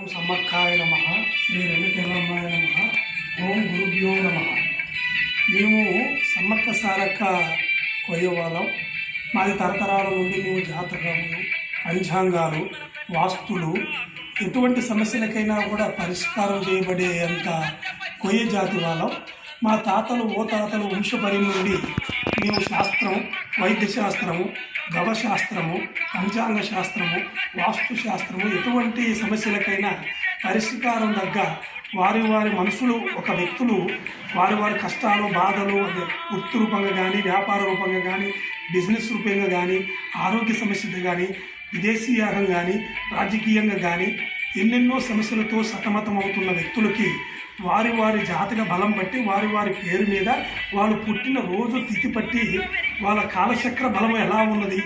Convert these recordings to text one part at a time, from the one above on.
ఓం సమ్మక్కాయ నమ, శ్రీ రవికిరణమ్మాయ నమ, ఓం గురుభ్యో నమ. మేము సమ్మక్క సారక్క కొయ్యవాళ్ళం. మాది తరతరాల నుండి మేము జాతకాలు, పంచాంగాలు, వాస్తులు, ఎటువంటి సమస్యలకైనా కూడా పరిష్కారం చేయబడే అంత కొయ్య జాతి వాళ్ళం. మా తాతలు ఓ తాతలు వంశపరి నుండి మేము శాస్త్రం, వైద్య శాస్త్రము, గవశాస్త్రము, పంచాంగ శాస్త్రము, వాస్తు శాస్త్రము, ఎటువంటి సమస్యలకైనా పరిష్కారం తగ్గ వారి వారి మనుషులు, ఒక వ్యక్తులు వారి వారి కష్టాలు, బాధలు, వృత్తి రూపంగా కానీ, వ్యాపార రూపంగా కానీ, బిజినెస్ రూపంగా కానీ, ఆరోగ్య సమస్యలు కానీ, విదేశీయంగా కానీ, రాజకీయంగా కానీ ఎన్నెన్నో సమస్యలతో సతమతం అవుతున్న వ్యక్తులకి వారి వారి జాతక బలం బట్టి, వారి వారి పేరు మీద, వాళ్ళు పుట్టిన రోజు తిథి పట్టి, వాళ్ళ కాలచక్ర బలం ఎలా ఉన్నది,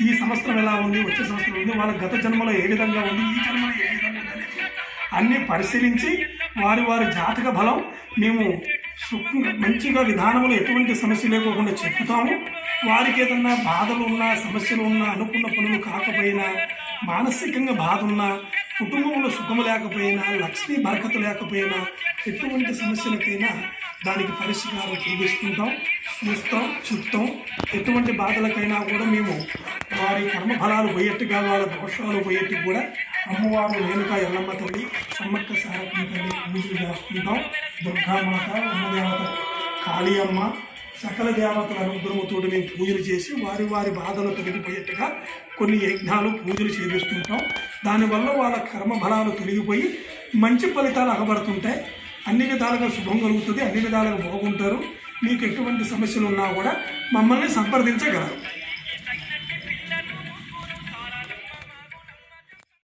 ఈ సంవత్సరం ఎలా ఉంది, వచ్చే సంవత్సరం ఉంది, వాళ్ళ గత జన్మలో ఏ విధంగా ఉంది, ఈ జన్మలో ఏ విధంగా ఉంది అన్నీ పరిశీలించి వారి వారి జాతక బలం మేము మంచిగా విధానంలో ఎటువంటి సమస్య లేకోకుండా చెప్తాము. వారికి ఏదన్నా బాధలు ఉన్నా, సమస్యలు ఉన్నా, అనుకున్న పనులు కాకపోయినా, మానసికంగా బాధ ఉన్నా, కుటుంబంలో సుఖము లేకపోయినా, లక్ష్మీ బరకత లేకపోయినా, ఎటువంటి సమస్యలకైనా దానికి పరిష్కారం చూపిస్తుంటాం, చూస్తాం, చెప్తాం. ఎటువంటి బాధలకైనా కూడా మేము వారి కర్మఫలాలు పోయేట్టుగా, వాళ్ళ దోషాలు పోయేట్టుగా కూడా అమ్మవారు రేణుకా ఎల్లమ్మ తల్లి, సమ్మక్క సారక్క తల్లి పూజలు చేస్తుంటాం. దుర్గామాత, అమ్మదేవత, కాళీ అమ్మ, సకల దేవతల అనుగ్రహంతో మేము పూజలు చేసి వారి వారి బాధలు తొలగిపోయేట్టుగా కొన్ని యజ్ఞాలు, పూజలు చేపిస్తుంటాం. దానివల్ల వాళ్ళ కర్మ ఫలాలు తొలగిపోయి మంచి ఫలితాలు అగబడుతుంటాయి. అన్ని విధాలుగా శుభం కలుగుతుంది, అన్ని విధాలుగా బాగుంటారు. మీకు ఎటువంటి సమస్యలు ఉన్నా కూడా మమ్మల్ని సంప్రదించగలరు.